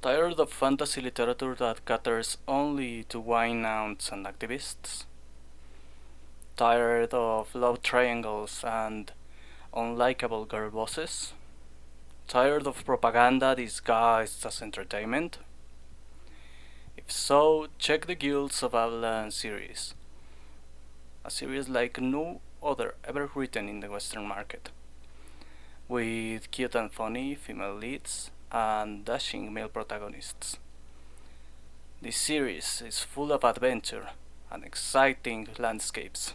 Tired of fantasy literature that caters only to wine-ounts and activists? Tired of love triangles and unlikable girl bosses? Tired of propaganda disguised as entertainment? If so, check the Guilds of Avlaan series, a series like no other ever written in the Western market, with cute and funny female leads and dashing male protagonists. This series is full of adventure and exciting landscapes.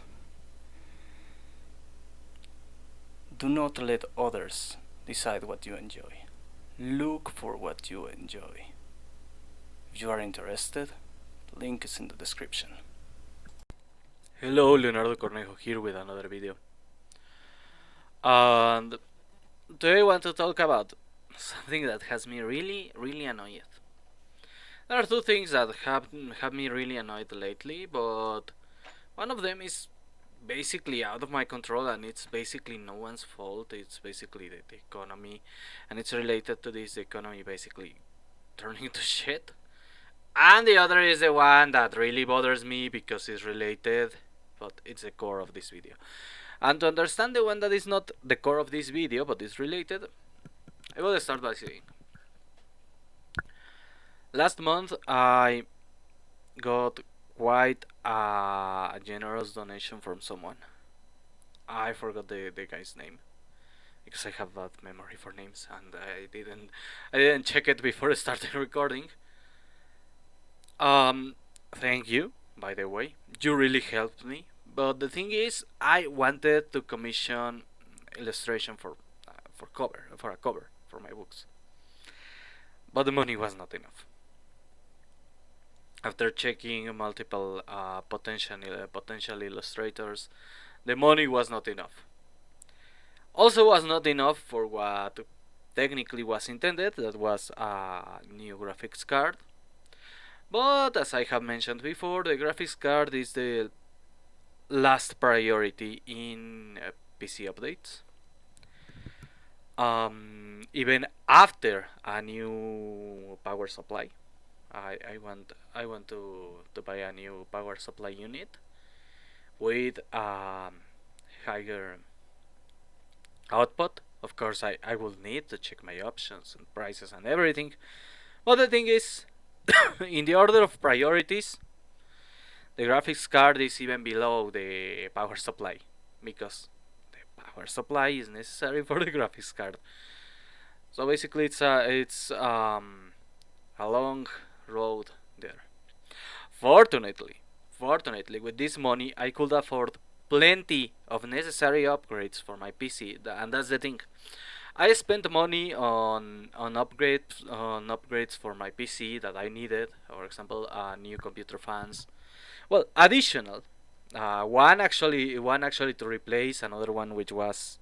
Do not let others decide what you enjoy. Look for what you enjoy. If you are interested, the link is in the description. Hello, Leonardo Cornejo here with another video. And today I want to talk about something that has me really annoyed. There are two things that have me really annoyed lately, but one of them is basically out of my control and it's basically no one's fault. It's basically the economy, and it's related to this, the economy basically turning to shit. And the other is the one that really bothers me because it's related, but it's the core of this video. And to understand the one that is not the core of this video but is related, I will start by saying, last month I got quite a generous donation from someone. I forgot the guy's name because I have bad memory for names and I didn't check it before starting recording. Thank you, by the way. You really helped me. But the thing is, I wanted to commission illustration for a cover for my books, but the money was not enough. After checking multiple potential illustrators, the money was not enough. Also, was not enough for what technically was intended. That was a new graphics card. But as I have mentioned before, the graphics card is the last priority in PC updates. Even after a new power supply, I want to buy a new power supply unit with higher output. Of course, I will need to check my options and prices and everything. But the thing is, in the order of priorities, the graphics card is even below the power supply because the power supply is necessary for the graphics card. So basically, it's a long road there. Fortunately, fortunately, with this money, I could afford plenty of necessary upgrades for my PC, and that's the thing. I spent money on upgrades for my PC that I needed. For example, new computer fans. Well, additional. One actually to replace another one which was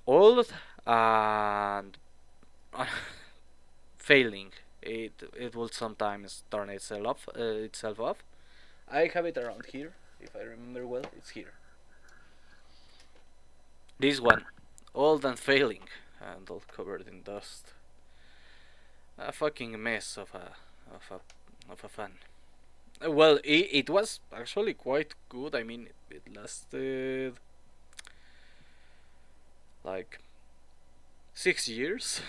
old and failing. It will sometimes turn itself off. I have it around here. If I remember well, it's here. This one, old and failing, and all covered in dust. A fucking mess of a fan. Well, it was actually quite good. I mean, it lasted like 6 years.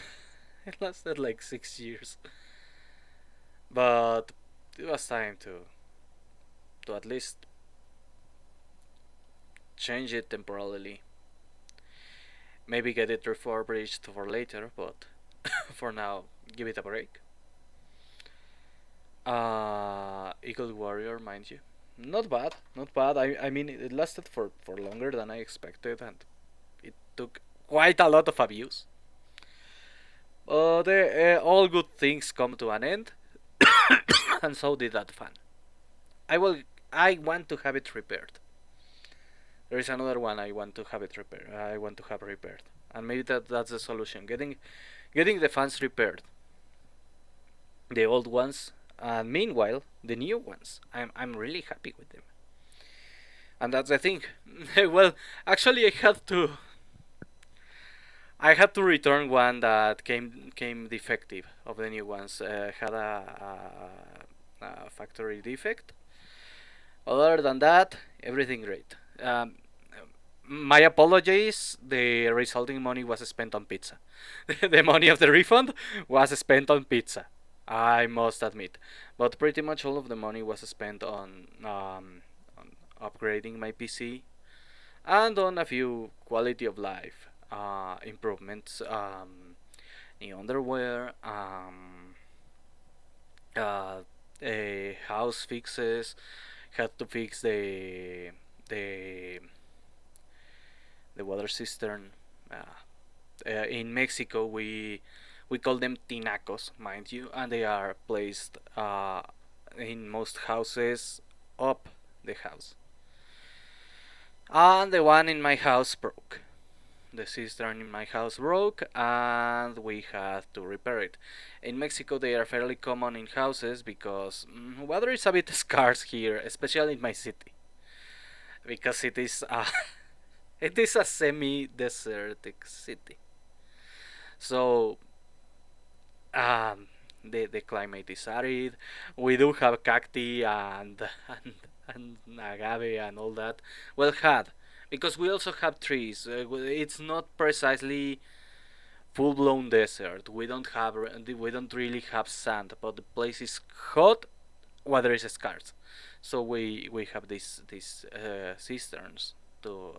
It lasted like 6 years, but it was time to at least change it temporarily. Maybe get it refurbished for later, but for now, give it a break. Eagle Warrior, mind you. Not bad, not bad. I mean, it lasted for longer than I expected, and it took quite a lot of abuse. But all good things come to an end, and so did that fan. I will. I want to have it repaired. There is another one I want to have it repaired. I want to have repaired, and maybe that's the solution. Getting the fans repaired, the old ones, and meanwhile the new ones. I'm really happy with them, and that's the thing. Well, actually, I had to return one that came defective of the new ones. Had a factory defect. Other than that, everything great. My apologies. The resulting money was spent on pizza. The money of the refund was spent on pizza. I must admit, but pretty much all of the money was spent on upgrading my PC and on a few quality of life improvements. New underwear, uh, house fixes. Had to fix the the water cistern. In Mexico, we call them tinacos, mind you, and they are placed in most houses up the house. And the one in my house broke. The cistern in my house broke, and we had to repair it. In Mexico, they are fairly common in houses because water is a bit scarce here, especially in my city, because it is it is a semi-desertic city. So the climate is arid. We do have cacti and agave and all that. Well, had because we also have trees. It's not precisely full blown desert. We don't really have sand, but the place is hot. Water is scarce, so we have these cisterns to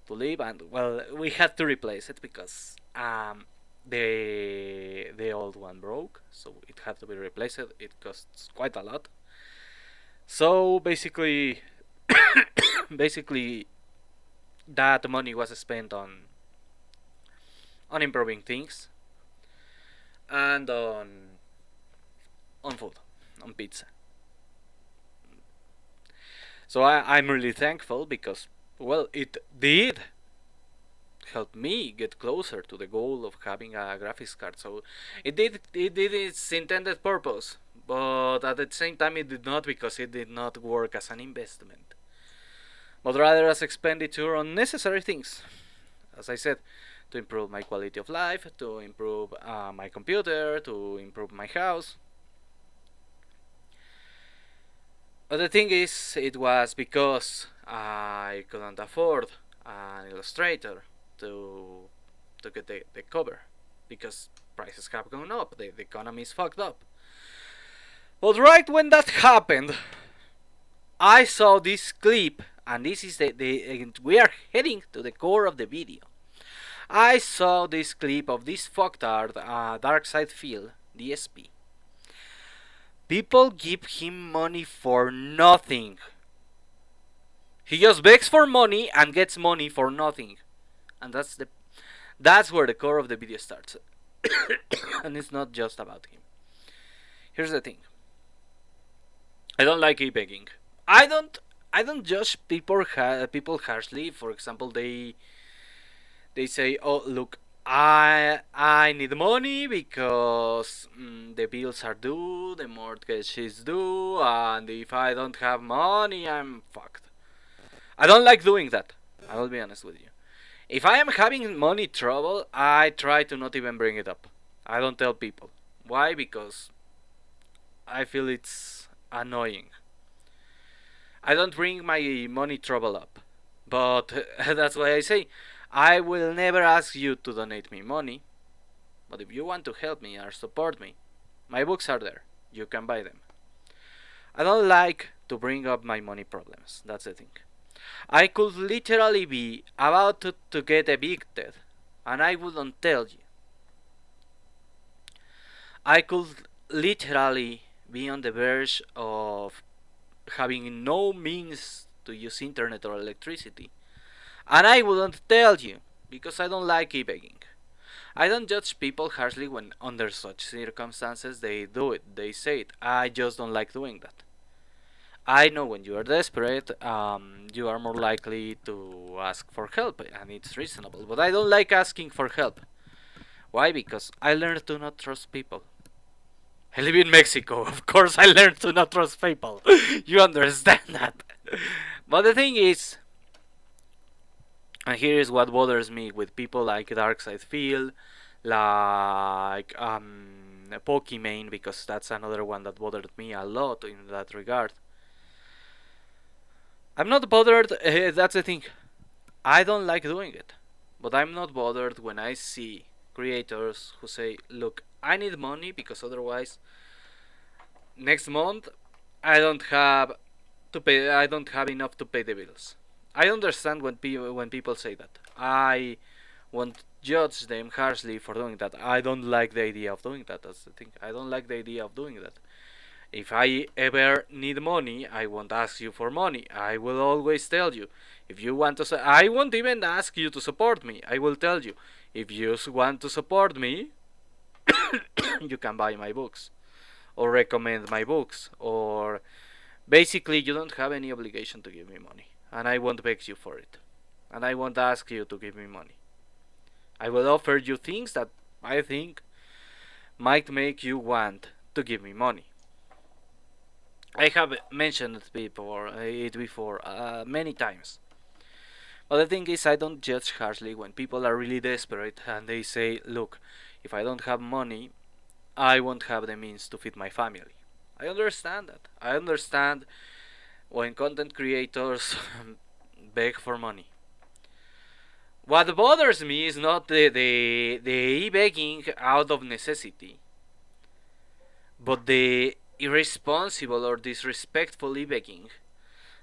to live, and well, we had to replace it because the old one broke, so it had to be replaced. It costs quite a lot. So basically that money was spent on improving things and on food, on pizza. So I'm really thankful because well, it did help me get closer to the goal of having a graphics card. So it did its intended purpose, but at the same time it did not because it did not work as an investment, but rather as expenditure on necessary things. As I said, to improve my quality of life, to improve my computer, to improve my house. But the thing is, it was because I couldn't afford an illustrator to to get the cover because prices have gone up. The economy is fucked up. But right when that happened, I saw this clip, and this is the we are heading to the core of the video. I saw this clip of this fucktard, Dark Side Phil, DSP. People give him money for nothing. He just begs for money and gets money for nothing, and that's where the core of the video starts. And it's not just about him. Here's the thing. I don't like e-begging. I don't judge people harshly. For example, they say, "Oh, look, I need money because the bills are due, the mortgage is due, and if I don't have money, I'm fucked." I don't like doing that. I will be honest with you. If I am having money trouble, I try to not even bring it up. I don't tell people. Why? Because I feel it's annoying. I don't bring my money trouble up. But that's why I say I will never ask you to donate me money. But if you want to help me or support me, my books are there. You can buy them. I don't like to bring up my money problems. That's the thing. I could literally be about to get evicted, and I wouldn't tell you. I could literally be on the verge of having no means to use internet or electricity, and I wouldn't tell you because I don't like e-begging. I don't judge people harshly when under such circumstances they do it, they say it. I just don't like doing that. I know when you are desperate, you are more likely to ask for help, and it's reasonable. But I don't like asking for help. Why? Because I learned to not trust people. I live in Mexico, of course I learned to not trust people. You understand that. But the thing is, And here is what bothers me with people like Darkside Field, like Pokimane, because that's another one that bothered me a lot in that regard. I'm not bothered, that's the thing. I don't like doing it. But I'm not bothered when I see creators who say, look, I need money because otherwise next month I don't have enough to pay the bills. I understand when people say that. I won't judge them harshly for doing that. I don't like the idea of doing that. That's the thing. I don't like the idea of doing that. If I ever need money, I won't ask you for money. I will always tell you. If you want to, I won't even ask you to support me. I will tell you. If you want to support me, you can buy my books or recommend my books, or basically you don't have any obligation to give me money, and I won't beg you for it, and I won't ask you to give me money. I will offer you things that I think might make you want to give me money. I have mentioned it before many times. But the thing is, I don't judge harshly when people are really desperate and they say, look, if I don't have money, I won't have the means to feed my family. I understand that. I understand when content creators beg for money. What bothers me is not the begging out of necessity, but the irresponsible or disrespectful begging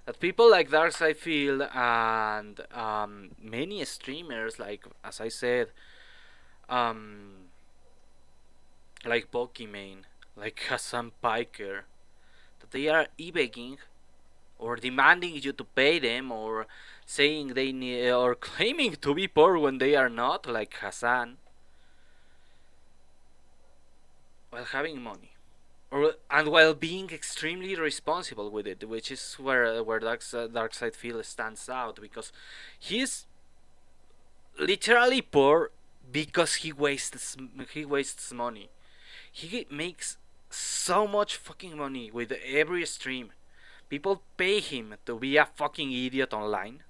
that people like Darkside Field and many streamers, like as I said, um, like Pokimane, like Hassan Piker, that they are begging or demanding you to pay them, or saying they need, or claiming to be poor when they are not, like Hassan, while having money, or and while being extremely responsible with it, which is where Darkside Field stands out, because he's literally poor because he wastes money. He makes so much fucking money with every stream. People pay him to be a fucking idiot online.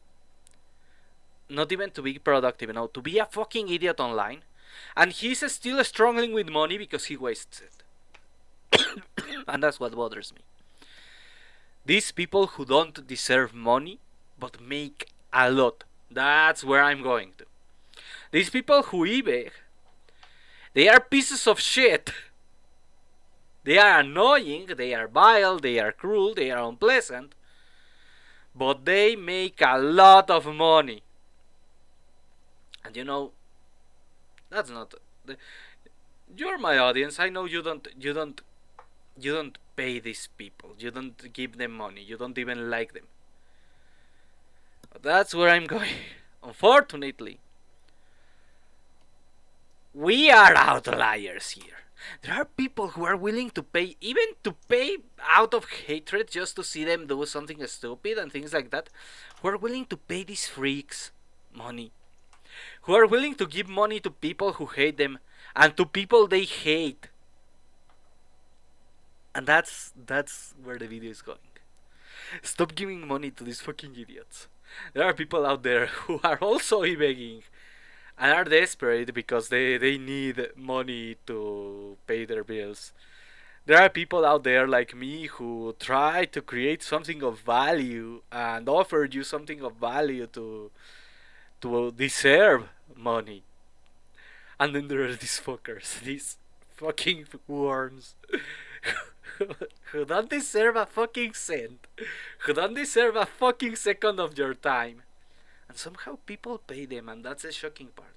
Not even to be productive, no, to be a fucking idiot online. And he's still struggling with money because he wastes it. And that's what bothers me. These people who don't deserve money but make a lot. That's where I'm going to. These people who eBay, they are pieces of shit. They are annoying, they are vile, they are cruel, they are unpleasant, but they make a lot of money. And you know, that's not. You're my audience. I know you don't pay these people. You don't give them money. You don't even like them. But that's where I'm going. Unfortunately, we are outliers here. There are people who are willing to pay, even to pay out of hatred, just to see them do something stupid and things like that, who are willing to pay these freaks money. Who are willing to give money to people who hate them and to people they hate. And that's where the video is going. Stop giving money to these fucking idiots. There are people out there who are also begging and are desperate because they need money to pay their bills. There are people out there like me who try to create something of value and offer you something of value to deserve money. And then there are these fuckers, these fucking worms who don't deserve a fucking cent, who don't deserve a fucking second of your time. And somehow people pay them, and that's the shocking part.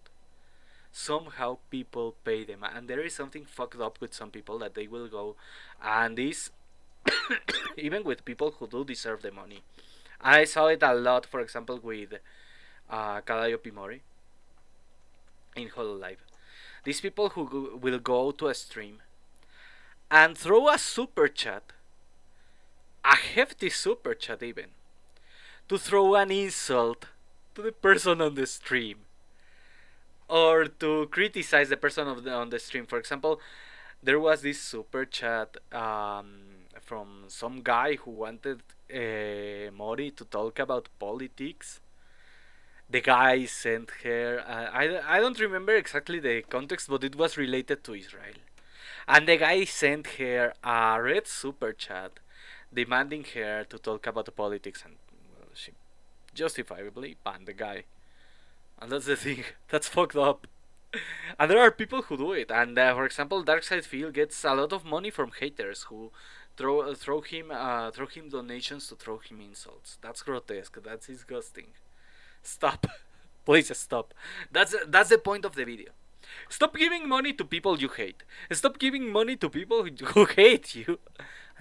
Somehow people pay them, and there is something fucked up with some people that they will go, and this even with people who do deserve the money. I saw it a lot, for example, with Kadayo Pimori in Hololive. These people who will go to a stream and throw a super chat, a hefty super chat even, to throw an insult to the person on the stream, or to criticize the person on the stream. For example, there was this super chat from some guy who wanted Mori to talk about politics, The guy sent her. I don't remember exactly the context, but it was related to Israel. And the guy sent her a red super chat demanding her to talk about the politics, and well, she justifiably banned the guy. And that's the thing. That's fucked up. And there are people who do it. And for example, Darkseid Phil gets a lot of money from haters who throw him donations to throw him insults. That's grotesque. That's disgusting. Stop. Please stop. That's the point of the video. Stop giving money to people you hate. Stop giving money to people who hate you.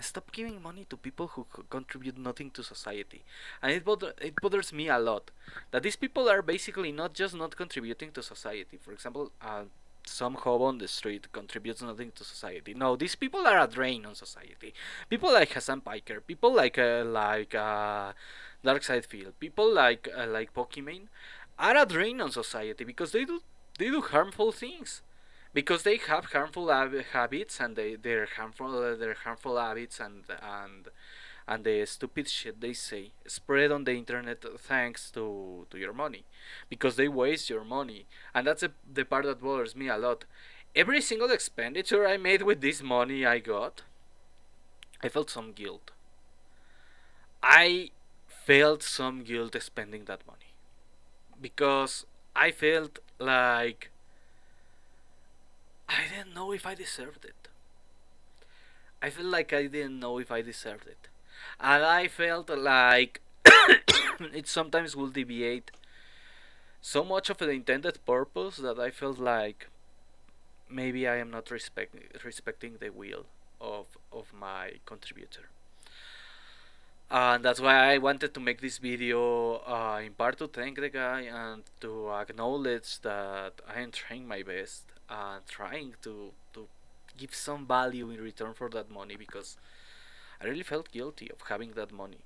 Stop giving money to people who contribute nothing to society. And it bothers me a lot that these people are basically not just not contributing to society. For example, some hobo on the street contributes nothing to society. No, these people are a drain on society. People like Hassan Piker, people like Darkseid Field, people like Pokimane are a drain on society because they do harmful things, because they have harmful habits, and they're harmful habits, and the stupid shit they say spread on the internet thanks to your money, because they waste your money. And that's the part that bothers me a lot. Every single expenditure I made with this money I got, I felt some guilt. I felt some guilt spending that money because I felt like I didn't know if I deserved it. I felt like I didn't know if I deserved it. And I felt like it sometimes will deviate so much of the intended purpose that I felt like maybe I am not respecting the will of my contributor. And that's why I wanted to make this video, in part to thank the guy and to acknowledge that I am trying my best and trying to give some value in return for that money, because I really felt guilty of having that money.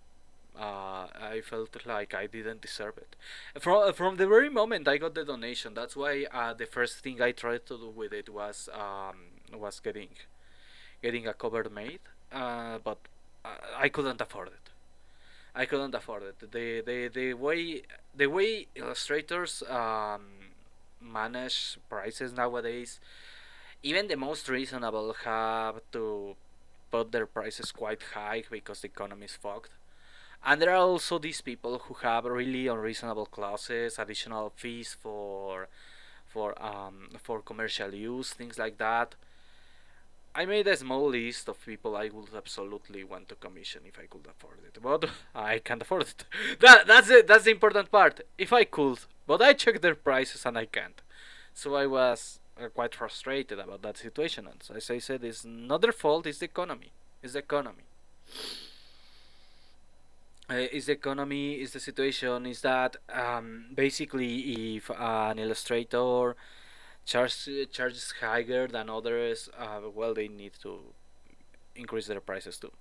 I felt like I didn't deserve it. From the very moment I got the donation, that's why the first thing I tried to do with it was getting a cover made, but I couldn't afford it. I couldn't afford it. The way illustrators manage prices nowadays, even the most reasonable have to put their prices quite high because the economy is fucked. And there are also these people who have really unreasonable clauses, additional fees for commercial use, things like that. I made a small list of people I would absolutely want to commission if I could afford it, but I can't afford it. That's the important part. If I could, but I checked their prices and I can't. So I was quite frustrated about that situation. And as I said, it's not their fault. It's the economy. It's the economy. Is the economy, is the situation, is that basically if an illustrator charges higher than others, well, they need to increase their prices too,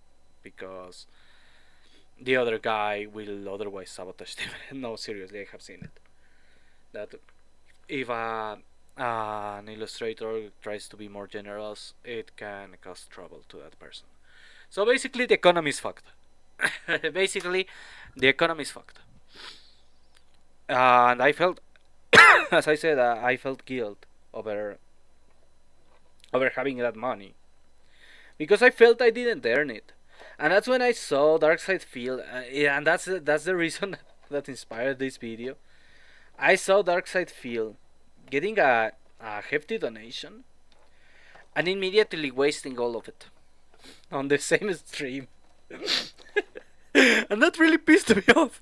because the other guy will otherwise sabotage them. No, seriously, I have seen it. That if an illustrator tries to be more generous, it can cause trouble to that person. So basically, the economy is fucked. Basically, the economy is fucked. And I felt, as I said, I felt guilt over having that money, because I felt I didn't earn it. And that's when I saw Darkseid Field, yeah, and that's the reason that inspired this video. I saw Darkseid Field getting a hefty donation and immediately wasting all of it on the same stream. And that really pissed me off.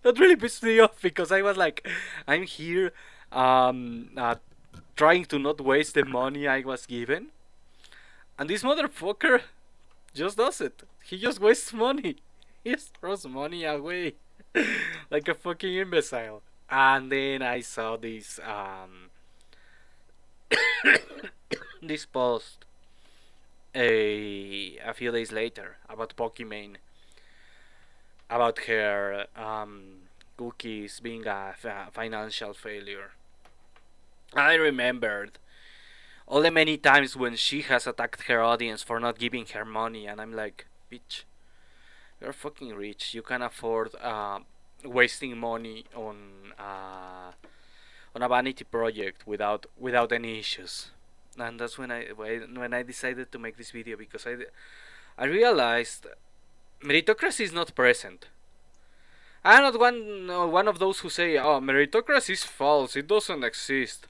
That really pissed me off, because I was like, I'm here trying to not waste the money I was given, and this motherfucker just does it. He just wastes money. He just throws money away like a fucking imbecile. And then I saw this this post a few days later about Pokimane, about her cookies being a financial failure. I remembered all the many times when she has attacked her audience for not giving her money, and I'm like, bitch, you're fucking rich. You can afford wasting money on a vanity project without any issues. And that's when I decided to make this video, because I realized meritocracy is not present. I'm not one of those who say, "Oh, meritocracy is false; it doesn't exist,"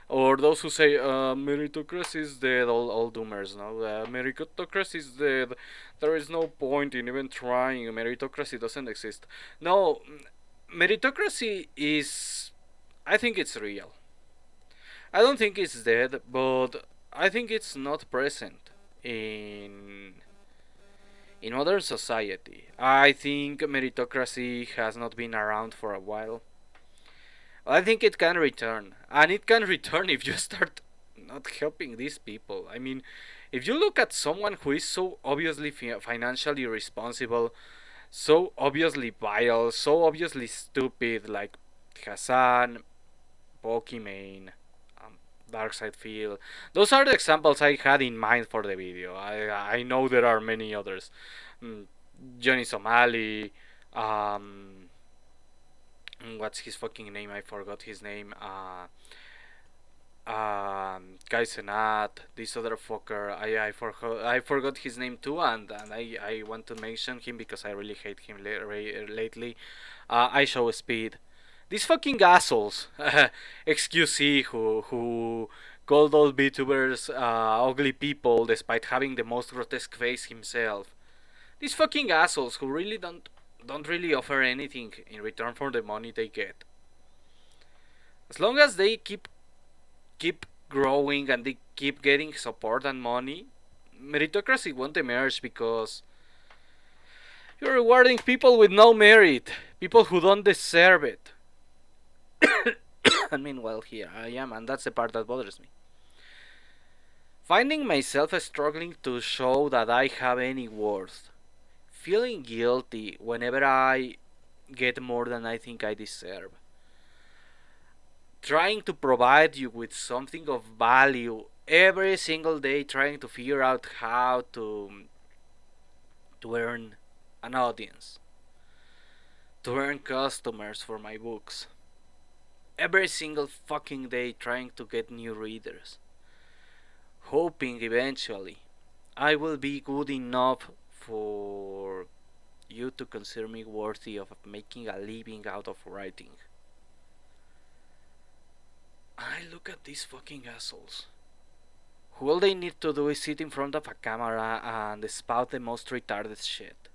or those who say, "Meritocracy is dead." All doomers, no. Meritocracy is dead. There is no point in even trying. Meritocracy doesn't exist. No, meritocracy is. I think it's real. I don't think it's dead, but I think it's not present in modern society. I think meritocracy has not been around for a while. I think it can return, and it can return if you start not helping these people. I mean, if you look at someone who is so obviously financially responsible, so obviously vile, so obviously stupid, like Hassan, Pokimane, Darkside Field. Those are the examples I had in mind for the video. I know there are many others. Mm, Johnny Somali, um, what's his fucking name? I forgot his name. Guy Senat, this other fucker. I forgot his name too, and I want to mention him because I really hate him lately. I show speed. These fucking assholes, XQC, who called all VTubers ugly people despite having the most grotesque face himself. These fucking assholes who really don't really offer anything in return for the money they get. As long as they keep growing and they keep getting support and money, meritocracy won't emerge, because you're rewarding people with no merit, people who don't deserve it. And meanwhile, here I am, and that's the part that bothers me. Finding myself struggling to show that I have any worth. Feeling guilty whenever I get more than I think I deserve. Trying to provide you with something of value every single day, trying to figure out how to earn an audience, to earn customers for my books. Every single fucking day trying to get new readers, hoping eventually I will be good enough for you to consider me worthy of making a living out of writing. I look at these fucking assholes, who all they need to do is sit in front of a camera and spout the most retarded shit.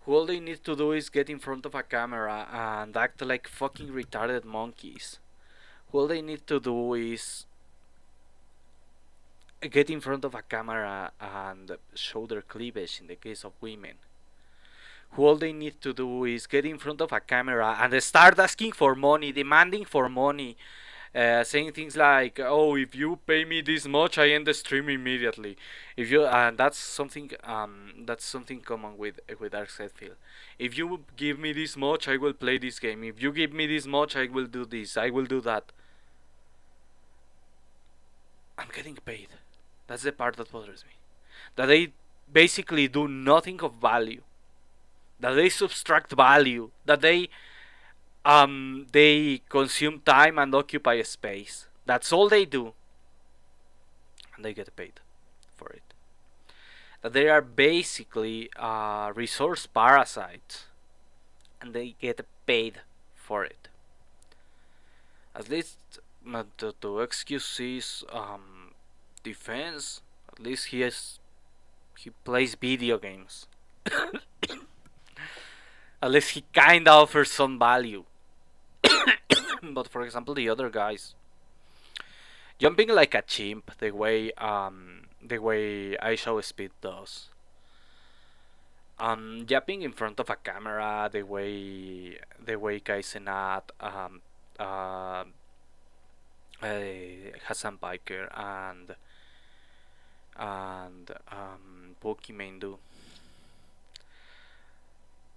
Who all they need to do is get in front of a camera and act like fucking retarded monkeys. Who all they need to do is get in front of a camera and show their cleavage in the case of women. Who all they need to do is get in front of a camera and start asking for money, demanding for money, saying things like, "Oh, if you pay me this much, I end the stream immediately." If you and that's something common with Darkseid Field. If you give me this much, I will play this game. If you give me this much, I will do this. I will do that. I'm getting paid. That's the part that bothers me. That they basically do nothing of value. That they subtract value. That they consume time and occupy space. That's all they do, and they get paid for it. That they are basically resource parasites, and they get paid for it. At least to excuse his defense, at least he plays video games. At least he kinda offers some value. But for example, the other guys jumping like a chimp, the way I Show Speed does. Jumping in front of a camera, the way Kaizenat, uh, Hassan Biker and Pokimane do.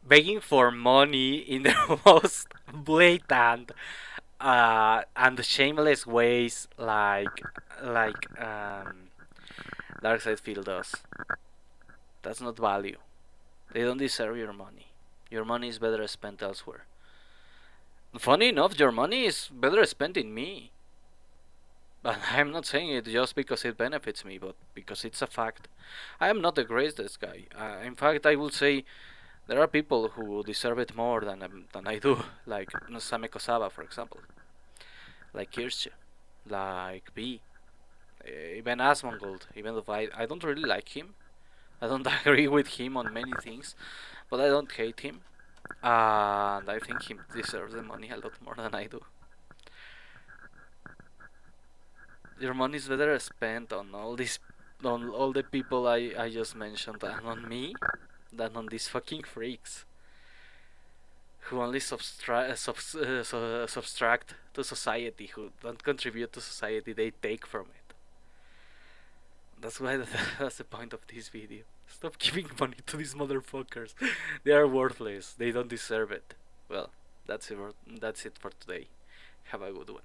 Begging for money in the most blatant and shameless ways, like Darkseid Field does. That's not value. They don't deserve your money. Your money is better spent elsewhere. Funny enough, your money is better spent in me. But I'm not saying it just because it benefits me, but because it's a fact. I am not the greatest guy. In fact, I will say there are people who deserve it more than I do, like Sameko Saba, for example, like Kirsche, like B, even Asmongold, even though I don't really like him. I don't agree with him on many things, but I don't hate him. And I think he deserves the money a lot more than I do. Your money is better spent on on all the people I just mentioned, and on me, than on these fucking freaks who only subtract to society, who don't contribute to society, they take from it. That's why that's the point of this video. Stop giving money to these motherfuckers. They are worthless. They don't deserve it. Well, that's it for today. Have a good one.